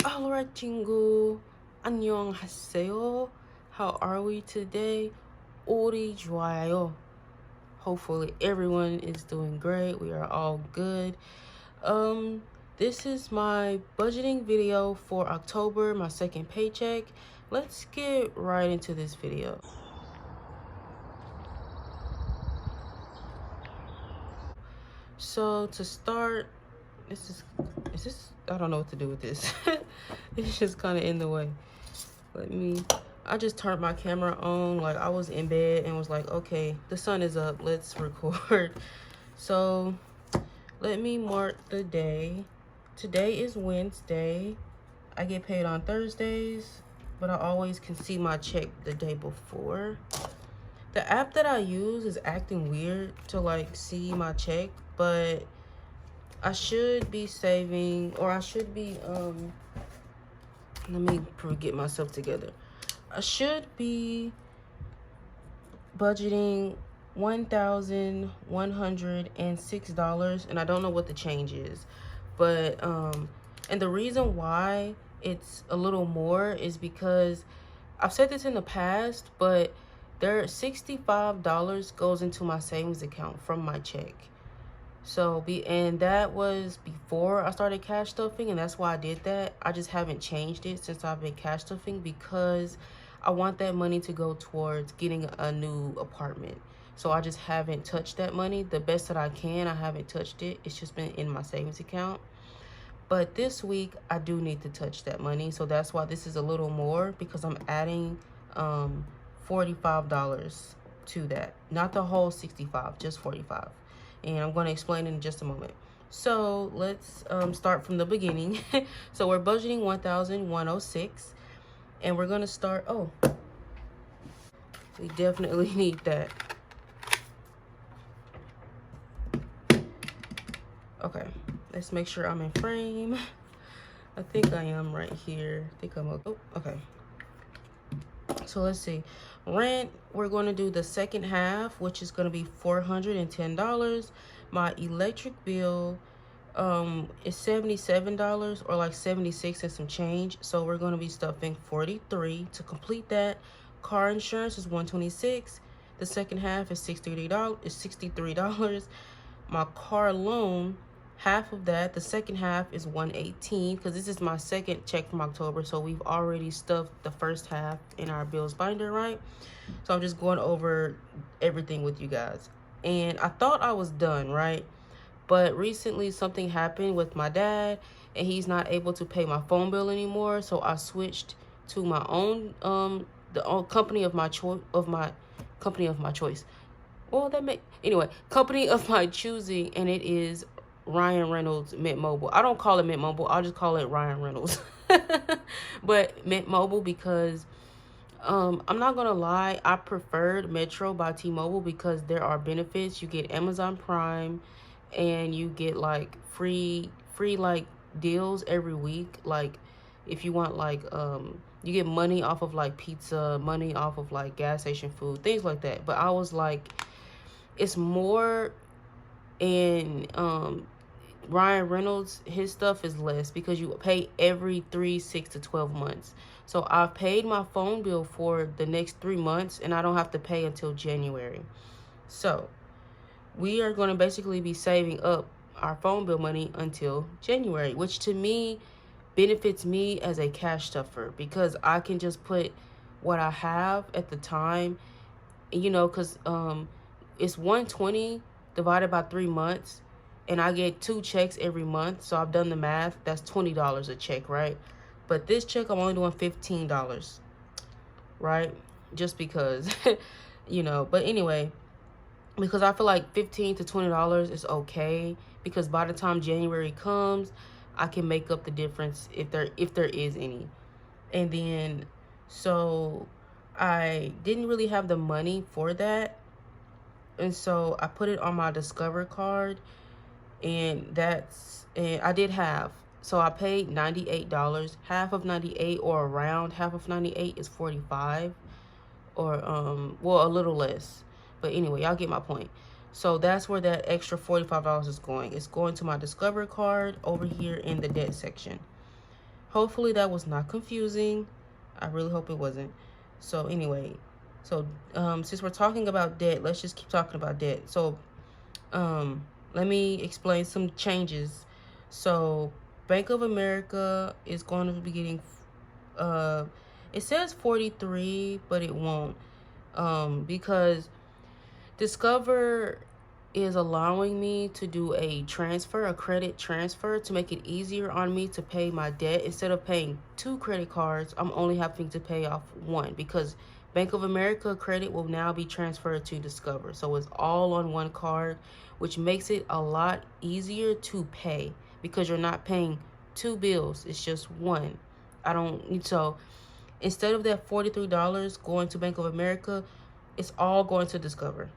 Alright, 친구. 안녕하세요. How are we today? 우리 좋아요. Hopefully everyone is doing great. We are all good. This is my budgeting video for October, my second paycheck. Let's get right into this video. So to start, is this, I don't know what to do with this. It's just kind of in the way. I just turned my camera on, like I was in bed and was like, okay, the sun is up, let's record. So let me mark the day. Today is Wednesday. I get paid on Thursdays, but I always can see my check the day before. The app that I use is acting weird to like see my check, but I should be saving, or I should be, let me get myself together. I should be budgeting $1,106, and I don't know what the change is, but and the reason why it's a little more is because I've said this in the past, but there $65 goes into my savings account from my check. So and that was before I started cash stuffing, and that's why I did that. I just haven't changed it since I've been cash stuffing because I want that money to go towards getting a new apartment. So I just haven't touched that money the best that I can. I haven't touched it. It's just been in my savings account. But this week I do need to touch that money, so that's why this is a little more, because I'm adding $45 to that. Not the whole 65, just 45. And I'm going to explain in just a moment. So let's start from the beginning. So we're budgeting $1,106, and we're going to start. Oh, we definitely need that. Okay, let's make sure I'm in frame. I think I am right here. I think I'm okay. Oh, okay. So let's see. Rent, we're going to do the second half, which is going to be $410. My electric bill is $77, or like 76 and some change. So we're going to be stuffing 43 to complete that. Car insurance is $126. The second half is $63. My car loan, half of that, the second half is $118, because this is my second check from October, so we've already stuffed the first half in our bills binder, right? So I'm just going over everything with you guys, and I thought I was done, right? But recently something happened with my dad, and he's not able to pay my phone bill anymore, so I switched to my own company of my choice. Well, company of my choosing, and it is Ryan Reynolds Mint Mobile. I don't call it Mint Mobile. I'll just call it Ryan Reynolds. But Mint Mobile, because I'm not gonna lie, I preferred Metro by T-Mobile because there are benefits. You get Amazon Prime, and you get like free like deals every week. Like if you want, like you get money off of like pizza, money off of like gas station food, things like that. But I was like, it's more in Ryan Reynolds, his stuff is less because you pay every 3, 6 to 12 months. So I've paid my phone bill for the next 3 months, and I don't have to pay until January. So we are going to basically be saving up our phone bill money until January, which to me benefits me as a cash stuffer, because I can just put what I have at the time, you know, because it's 120 divided by 3 months, and I get 2 checks every month. So I've done the math. That's $20 a check, right? But this check, I'm only doing $15, right? Just because, you know. But anyway, because I feel like $15 to $20 is okay, because by the time January comes, I can make up the difference if there is any. And then, so I didn't really have the money for that, and so I put it on my Discover card, and I did half. So I paid $98. Half of 98, or around half of 98, is 45, or well, a little less. But anyway, y'all get my point. So that's where that extra $45 is going. It's going to my Discover card over here in the debt section. Hopefully that was not confusing. I really hope it wasn't. So anyway, so since we're talking about debt, let's just keep talking about debt. So let me explain some changes. So Bank of America is going to be getting it says 43, but it won't, because Discover is allowing me to do a transfer, a credit transfer, to make it easier on me to pay my debt. Instead of paying 2 credit cards, I'm only having to pay off 1, because Bank of America credit will now be transferred to Discover. So it's all on 1 card, which makes it a lot easier to pay, because you're not paying 2 bills. It's just 1. I don't need, so instead of that $43 going to Bank of America, it's all going to Discover.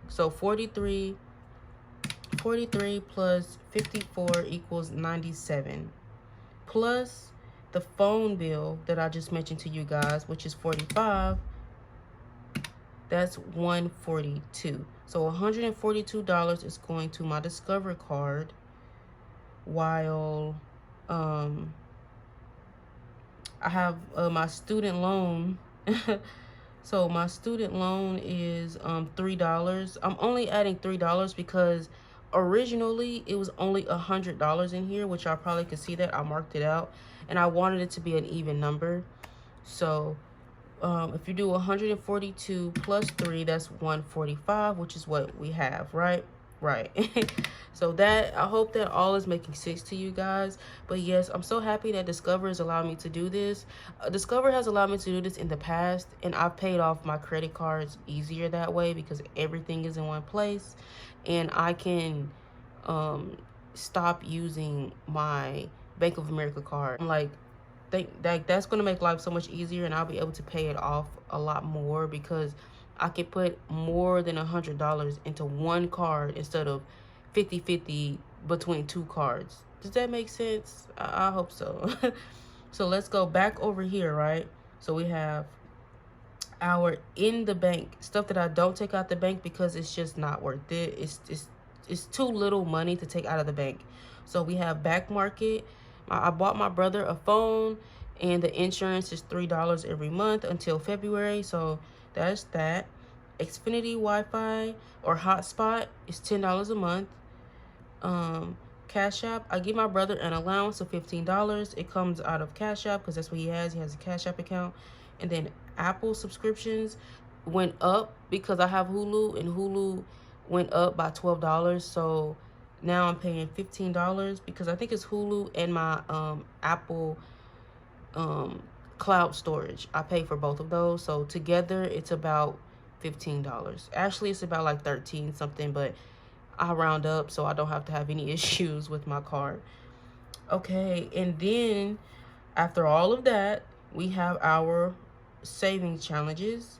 So 43 plus 54 equals 97. Plus the phone bill that I just mentioned to you guys, which is 45, that's 142. So $142 is going to my Discover card, while I have my student loan. So my student loan is $3. I'm only adding $3 because originally it was only $100 in here, which y'all probably could see that I marked it out, and I wanted it to be an even number. So if you do 142 plus 3, that's 145, which is what we have, right? So that, I hope that all is making sense to you guys. But yes, I'm so happy that Discover is allowing me to do this. Discover has allowed me to do this in the past, and I've paid off my credit cards easier that way, because everything is in one place, and I can stop using my Bank of America card. I'm like, that's going to make life so much easier, and I'll be able to pay it off a lot more, because I can put more than $100 into 1 card instead of 50-50 between 2 cards. Does that make sense? I hope so. So let's go back over here, right? So we have our in the bank stuff that I don't take out the bank because it's just not worth it. It's too little money to take out of the bank. So we have back market. I bought my brother a phone, and the insurance is $3 every month until February. So that's that. Xfinity Wi-Fi or hotspot is $10 a month. Cash App, I give my brother an allowance of $15. It comes out of Cash App because that's what he has. He has a Cash App account. And then Apple subscriptions went up because I have Hulu, and Hulu went up by $12. So now I'm paying $15 because I think it's Hulu and my Apple cloud storage. I pay for both of those. So together it's about $15. Actually, it's about like 13 something, but I round up so I don't have to have any issues with my card. Okay, and then after all of that, we have our savings challenges.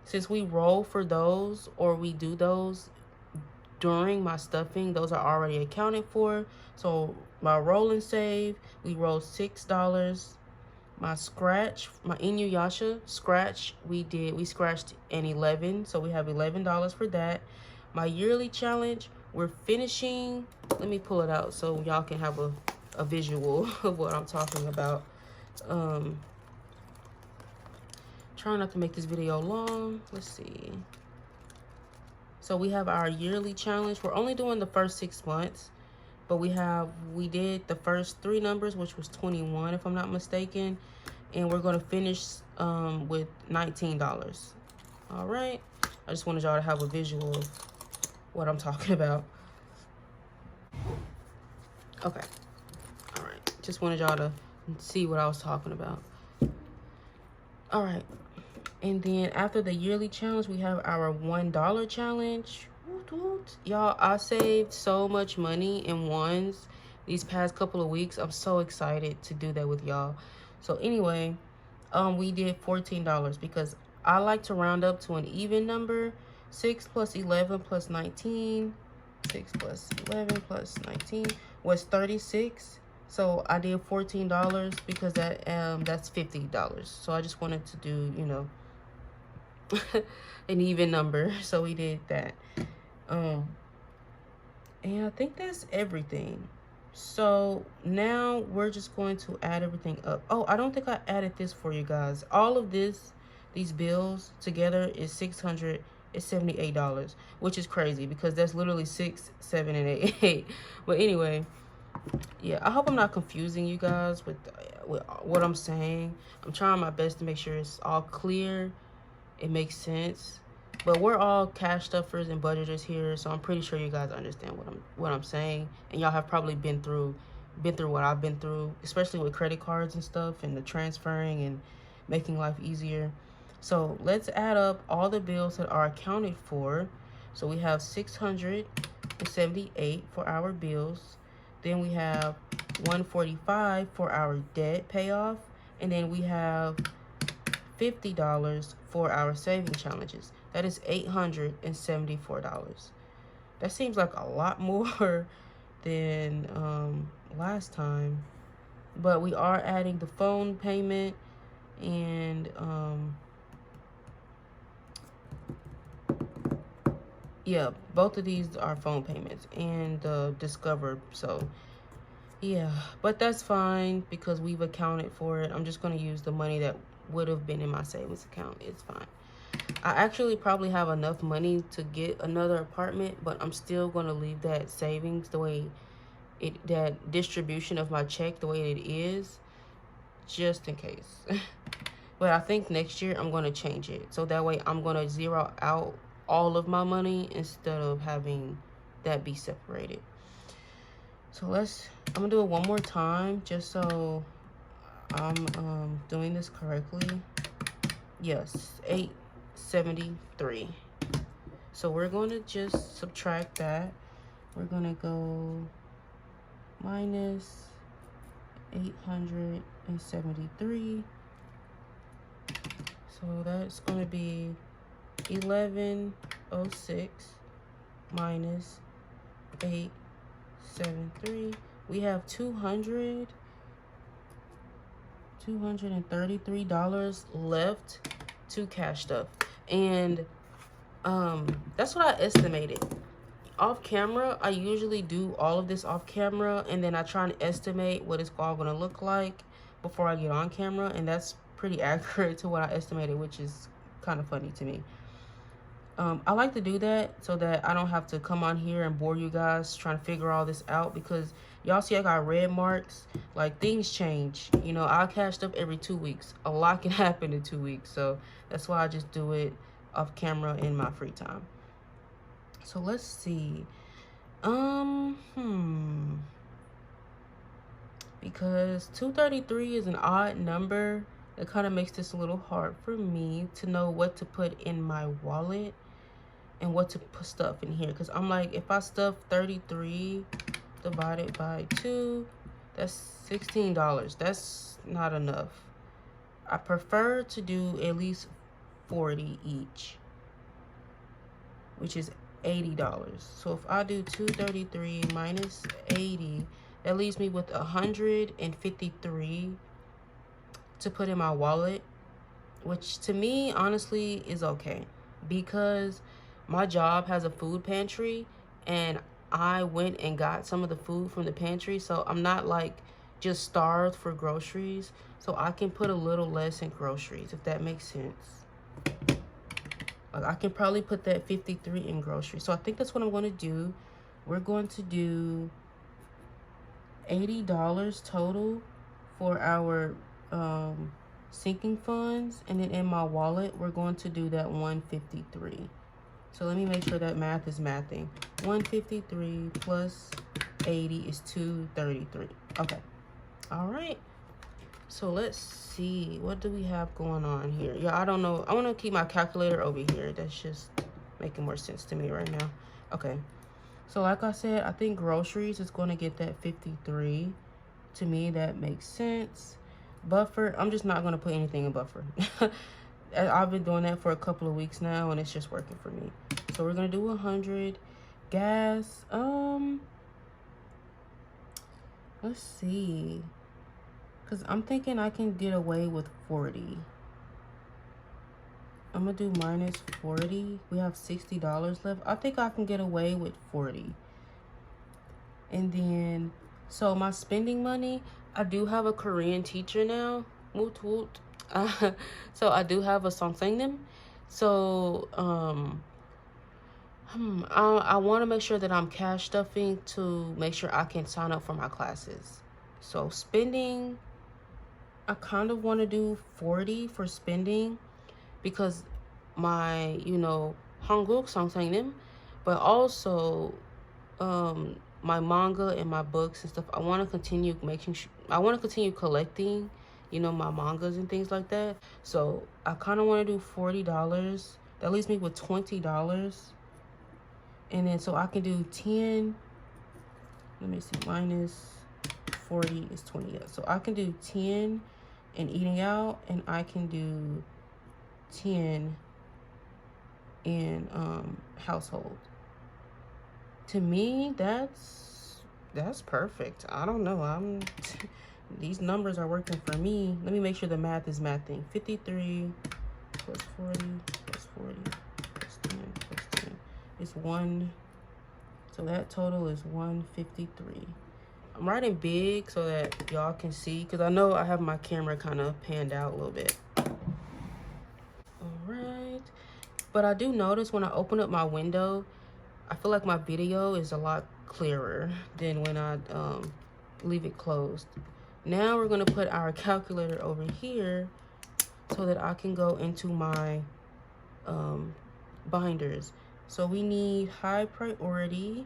Since we roll for those, or we do those during my stuffing, those are already accounted for. So my roll and save, we rolled $6. My scratch, my Anyeonghasheyo scratch, we scratched an 11, so we have $11 for that. My yearly challenge, we're finishing, let me pull it out so y'all can have a visual of what I'm talking about. Trying not to make this video long. Let's see. So we have our yearly challenge. We're only doing the first 6 months, but we did the first 3 numbers, which was 21 if I'm not mistaken, and we're going to finish with $19. All right, I just wanted y'all to have a visual of what I'm talking about. Okay, all right, just wanted y'all to see what I was talking about. All right, and then after the yearly challenge, we have our $1 challenge. Y'all, I saved so much money in ones these past couple of weeks. I'm so excited to do that with y'all. So anyway, we did $14 because I like to round up to an even number. 6 plus 11 plus 19. 6 plus 11 plus 19 was 36. So I did $14 because that's $50. So I just wanted to do, you know, an even number. So we did that. And I think that's everything. So now we're just going to add everything up. Oh, I don't think I added this for you guys. All of these bills together is $678, which is crazy because that's literally 6, 7, and 8. But anyway, yeah, I hope I'm not confusing you guys with what I'm saying. I'm trying my best to make sure it's all clear, it makes sense. But we're all cash stuffers and budgeters here, so I'm pretty sure you guys understand what I'm saying, and y'all have probably been through what I've been through, especially with credit cards and stuff, and the transferring and making life easier. So let's add up all the bills that are accounted for. So we have 678 for our bills. Then we have 145 for our debt payoff, and then we have $50 for our saving challenges. That is $874. That seems like a lot more than last time, but we are adding the phone payment and yeah, both of these are phone payments and Discover. So yeah, but that's fine because we've accounted for it. I'm just going to use the money that would have been in my savings account. It's fine. I actually probably have enough money to get another apartment, but I'm still going to leave that savings the way that distribution of my check the way it is, just in case. But I think next year I'm going to change it, so that way I'm going to zero out all of my money instead of having that be separated. So I'm going to do it one more time just so I'm doing this correctly. Yes, 873. So we're going to just subtract that. We're going to go minus 873. So that's going to be 1106 minus 873. We have $233 left to cash stuff, and that's what I estimated. Off camera, I usually do all of this off camera, and then I try and estimate what it's all gonna look like before I get on camera, and that's pretty accurate to what I estimated, which is kind of funny to me. I like to do that so that I don't have to come on here and bore you guys trying to figure all this out, because y'all see I got red marks. Like, things change. You know, I'll cash up every 2 weeks. A lot can happen in 2 weeks. So that's why I just do it off camera in my free time. So let's see. Because 233 is an odd number. It kind of makes this a little hard for me to know what to put in my wallet and what to put stuff in here, because I'm like, if I stuff 33 divided by 2, that's $16. That's not enough. I prefer to do at least 40 each, which is $80. So if I do 233 minus 80, that leaves me with 153 to put in my wallet, which to me honestly is okay, because my job has a food pantry and I went and got some of the food from the pantry, so I'm not like just starved for groceries, so I can put a little less in groceries, if that makes sense. Like, I can probably put that 53 in groceries. So I think that's what I'm going to do. We're going to do $80 total for our sinking funds, and then in my wallet we're going to do that 153. So let me make sure that math is mathing. 153 plus 80 is 233. Okay. All right. So let's see. What do we have going on here? Yeah, I don't know. I want to keep my calculator over here. That's just making more sense to me right now. Okay. So like I said, I think groceries is going to get that 53. To me, that makes sense. Buffer, I'm just not going to put anything in buffer. I've been doing that for a couple of weeks now, and it's just working for me. So we're going to do 100. Gas, let's see. Because I'm thinking I can get away with 40. I'm going to do minus 40. We have $60 left. I think I can get away with 40. And then So my spending money, I do have a Korean teacher now. Woot woot. So I do have a Songsangnam. So I want to make sure that I'm cash stuffing to make sure I can sign up for my classes. So spending, I kind of want to do 40 for spending because my, you know, Hanguk Songsangnam, but also my manga and my books and stuff. I want to continue I want to continue collecting, you know, my mangas and things like that. So I kind of want to do $40. That leaves me with $20. And then so I can do 10. Let me see, minus 40 is 20. So I can do 10 in eating out, and I can do 10 in household. To me, that's perfect. I don't know. These numbers are working for me. Let me make sure the math is mathing. 53 plus 40 plus 40 plus 10 plus 10 is 1. So that total is 153. I'm writing big so that y'all can see, because I know I have my camera kind of panned out a little bit. All right. But I do notice when I open up my window, I feel like my video is a lot clearer than when I leave it closed. Now we're gonna put our calculator over here so that I can go into my binders. So we need high priority,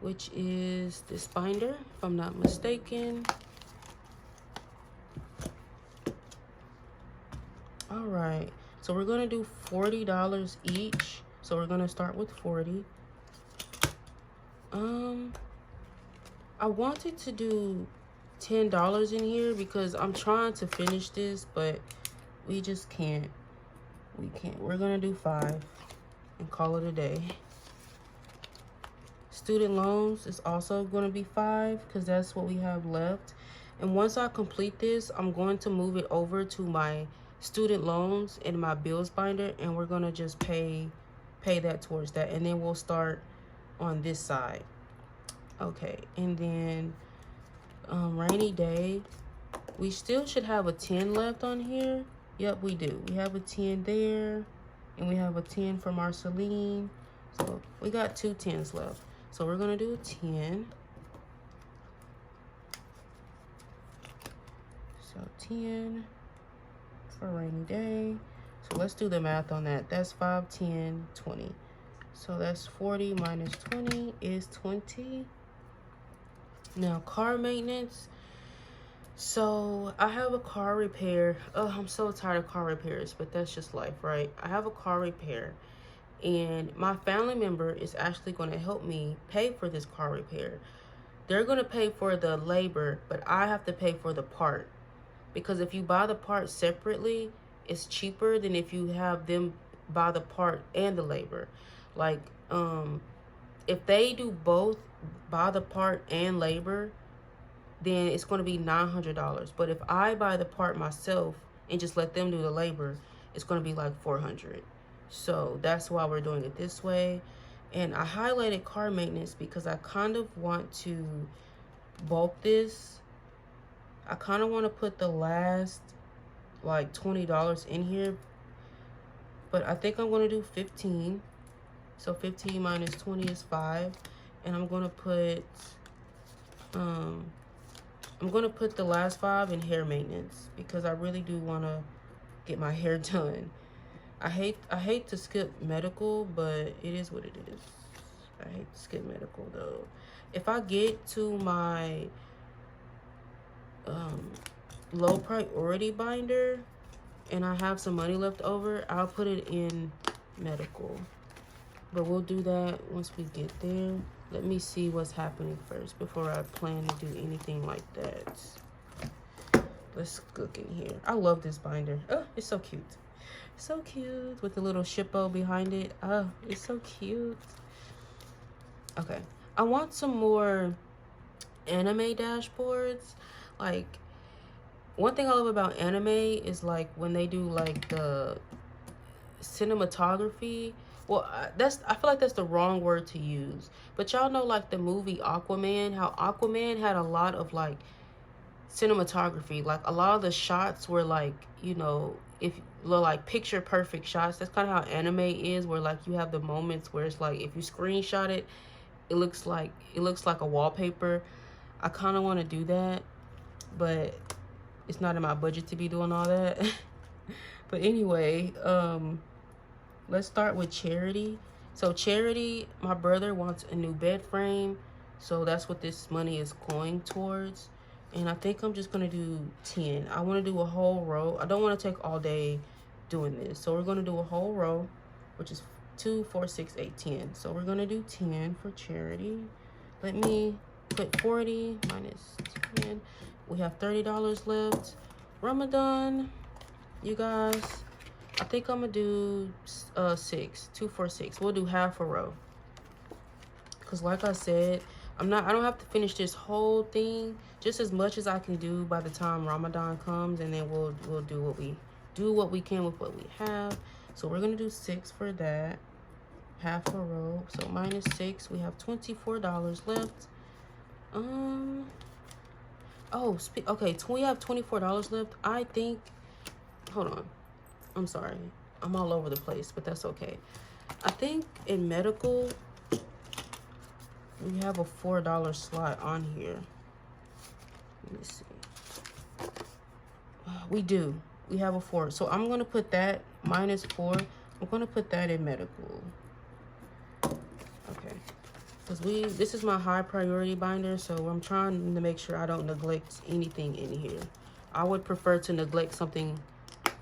which is this binder, if I'm not mistaken. All right, so we're gonna do $40 each. So we're gonna start with 40. I wanted to do $10 in here because I'm trying to finish this, but we just can't. We can't. We're gonna do 5 and call it a day. Student loans is also gonna be 5 because that's what we have left. And once I complete this, I'm going to move it over to my student loans and my bills binder, and we're gonna just pay that towards that, and then we'll start on this side. Okay, and then rainy day, we still should have a 10 left on here. Yep, we do. We have a 10 there, and we have a 10 for Marceline. So we got 2 10s left. So we're gonna do a 10. So 10 for rainy day. So let's do the math on that. That's 5, 10, 20. So that's 40 minus 20 is 20. Now car maintenance. So I have a car repair. Oh, I'm so tired of car repairs, but that's just life, right? I have a car repair, and my family member is actually going to help me pay for this car repair. They're going to pay for the labor, but I have to pay for the part, because if you buy the part separately, it's cheaper than if you have them buy the part and the labor. Like if they do both, buy the part and labor, then it's going to be $900. But if I buy the part myself and just let them do the labor, it's going to be like $400. So that's why we're doing it this way. And I highlighted car maintenance because I kind of want to bulk this. I kind of want to put the last like $20 in here, but I think I'm going to do 15. So 15 minus 20 is 5. And I'm going to put the last 5 in hair maintenance because I really do want to get my hair done. I hate to skip medical, but it is what it is. I hate to skip medical though. If I get to my low priority binder and I have some money left over, I'll put it in medical. But we'll do that once we get there. Let me see what's happening first before I plan to do anything like that. Let's look in here. I love this binder. Oh, it's so cute. So cute with the little shippo behind it. Oh, it's so cute. Okay. I want some more anime dashboards. Like, one thing I love about anime is like when they do like the cinematography, well, I feel like that's the wrong word to use. But y'all know, like, the movie Aquaman, how Aquaman had a lot of, like, cinematography. Like, a lot of the shots were, like, you know, if like picture perfect shots. That's kind of how anime is, where, like, you have the moments where it's like, if you screenshot it, it looks like a wallpaper. I kind of want to do that, but it's not in my budget to be doing all that. But anyway, let's start with Charity. So Charity, my brother wants a new bed frame, so that's what this money is going towards. And I think I'm just gonna do 10. I want to do a whole row. I don't want to take all day doing this, so we're gonna do a whole row, which is 2, 4, 6, 8, 10. So we're gonna do 10 for Charity. Let me put 40 minus 10. We have $30 left. Ramadan, you guys, I think I'm gonna do 6, 2, 4, 6. We'll do half a row, because like I said, I don't have to finish this whole thing, just as much as I can do by the time Ramadan comes, and then we'll do what we can with what we have. So we're gonna do 6 for that, half a row. So minus 6, we have $24 left. Okay, we have $24 left. I think, hold on, I'm sorry, I'm all over the place, but that's okay. I think in medical, we have a $4 slot on here. Let me see. We do. We have a 4. So I'm going to put that minus 4. I'm going to put that in medical. Okay. Because this is my high priority binder, so I'm trying to make sure I don't neglect anything in here. I would prefer to neglect something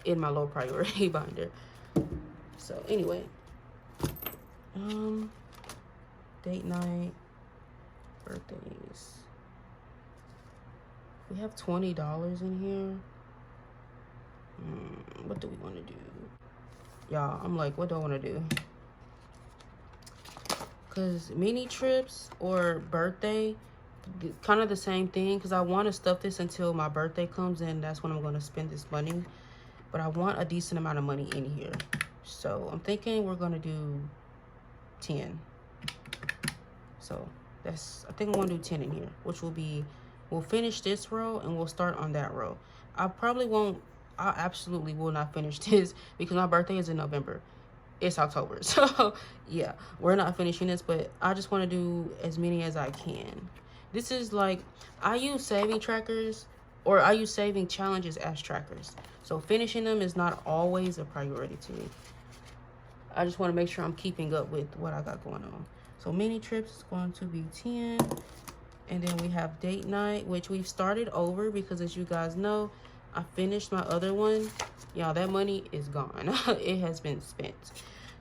in my low priority binder. So anyway, date night, birthdays. We have $20 in here. What do we want to do? Y'all, I'm like, what do I want to do? Because mini trips or birthday, kind of the same thing, because I want to stuff this until my birthday comes in. That's when I'm going to spend this money. But I want a decent amount of money in here. So I'm thinking we're going to do 10. So I think I'm going to do 10 in here, which will be, we'll finish this row and we'll start on that row. I absolutely will not finish this because my birthday is in November. It's October. So yeah, we're not finishing this, but I just want to do as many as I can. This is like, I use saving trackers, or I use saving challenges as trackers. So finishing them is not always a priority to me. I just want to make sure I'm keeping up with what I got going on. So mini trips is going to be 10. And then we have date night, which we've started over because, as you guys know, I finished my other one. Y'all, that money is gone. It has been spent.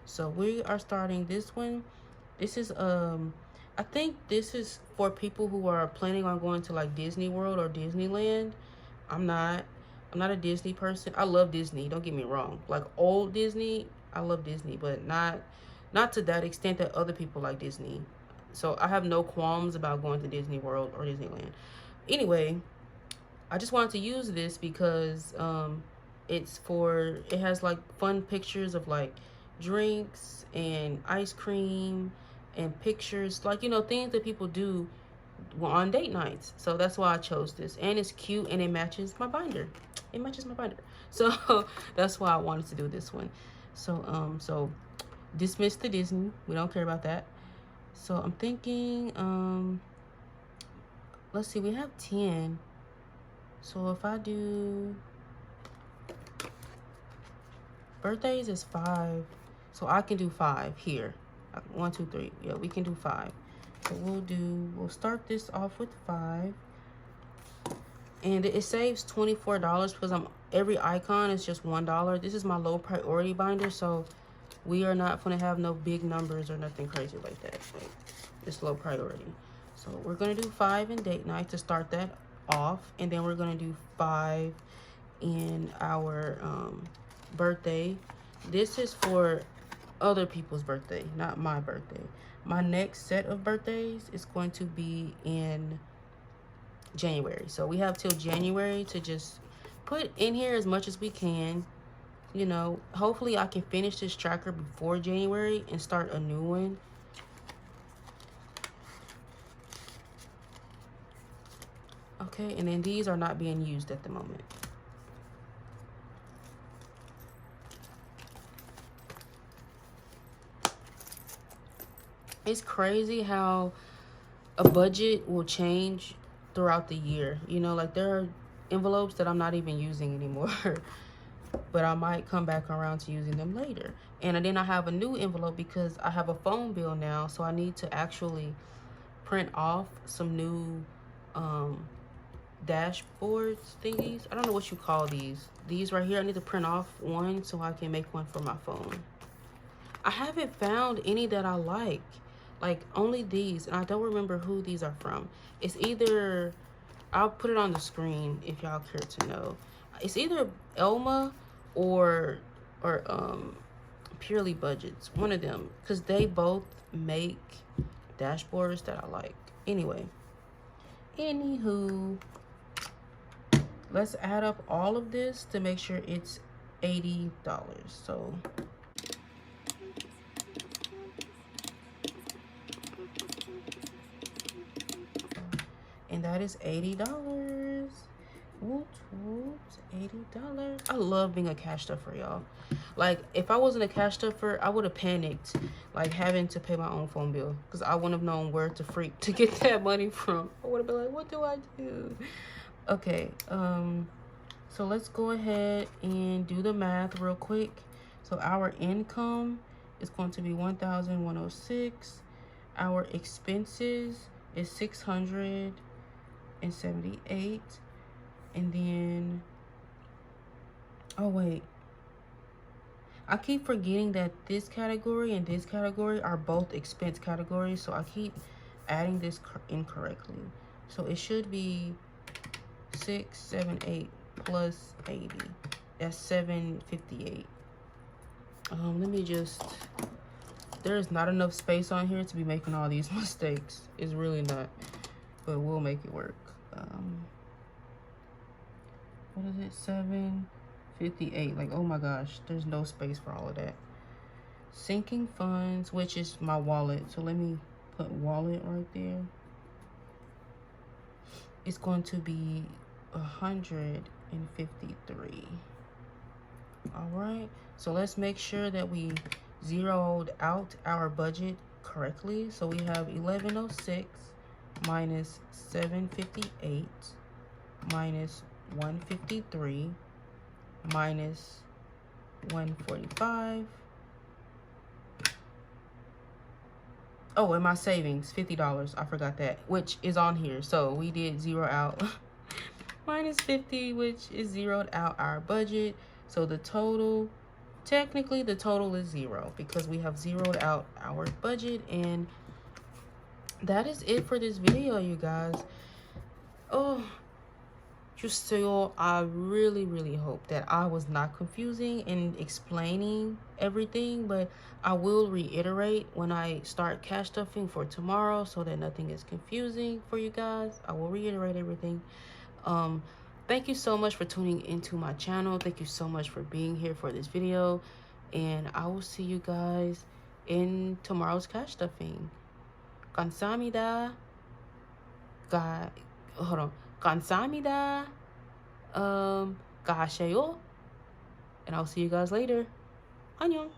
So we are starting this one. This is I think this is for people who are planning on going to like Disney World or Disneyland. I'm not a Disney person. I love Disney, don't get me wrong. Like old Disney, I love Disney, but not to that extent that other people like Disney. So I have no qualms about going to Disney World or Disneyland. Anyway, I just wanted to use this because it has like fun pictures of like drinks and ice cream and pictures, like, you know, things that people do on date nights. So that's why I chose this, and it's cute and it matches my binder. It matches my binder. So that's why I wanted to do this one. So dismiss the Disney. We don't care about that. So I'm thinking, let's see, we have 10. So if I do birthdays is 5, so I can do 5 here. 1, 2, 3. Yeah, we can do 5. So we'll start this off with 5, and it saves $24 because every icon is just $1. This is my low priority binder, so we are not going to have no big numbers or nothing crazy like that. Like, it's low priority. So we're going to do 5 in date night to start that off, and then we're going to do 5 in our birthday. This is for other people's birthday, not my birthday. My next set of birthdays is going to be in January. So we have till January to just put in here as much as we can you know, hopefully I can finish this tracker before January and start a new one. Okay, and then these are not being used at the moment. It's crazy how a budget will change throughout the year. You know, like there are envelopes that I'm not even using anymore. But I might come back around to using them later. And then I have a new envelope because I have a phone bill now. So I need to actually print off some new dashboards thingies. I don't know what you call these. These right here, I need to print off one so I can make one for my phone. I haven't found any that I like only these, and I don't remember who these are from. It's either, I'll put it on the screen if y'all care to know. It's either Elma or Purely Budgets, one of them, because they both make dashboards that I like. Anywho, let's add up all of this to make sure it's $80. So and that is $80. Woot woot, $80. I love being a cash stuffer, y'all. Like, if I wasn't a cash stuffer, I would have panicked, like having to pay my own phone bill, because I wouldn't have known where to freak to get that money from. I would have been like, what do I do? Okay, so let's go ahead and do the math real quick. So our income is going to be $1,106. Our expenses is $678. And then, oh wait, I keep forgetting that this category and this category are both expense categories, so I keep adding this incorrectly. So it should be 678 plus 80. That's 758. Let me just, there's not enough space on here to be making all these mistakes. It's really not, but we'll make it work. What is it? 758. Like, oh my gosh, there's no space for all of that. Sinking funds, which is my wallet. So let me put wallet right there. It's going to be 153. All right. So let's make sure that we zeroed out our budget correctly. So we have 1106 minus 758 minus 153 minus 145. Oh, and my savings, $50. I forgot that, which is on here. So we did zero out minus 50, which is zeroed out our budget. So the total, technically the total is zero because we have zeroed out our budget. And that is it for this video, you guys. Oh, so I really hope that I was not confusing in explaining everything, but I will reiterate when I start cash stuffing for tomorrow so that nothing is confusing for you guys. I will reiterate everything. Thank you so much for tuning into my channel. Thank you so much for being here for this video, and I will see you guys in tomorrow's cash stuffing. 감사합니다. Hold on. 감사합니다. Anyeonghasheyo. And I'll see you guys later. 안녕.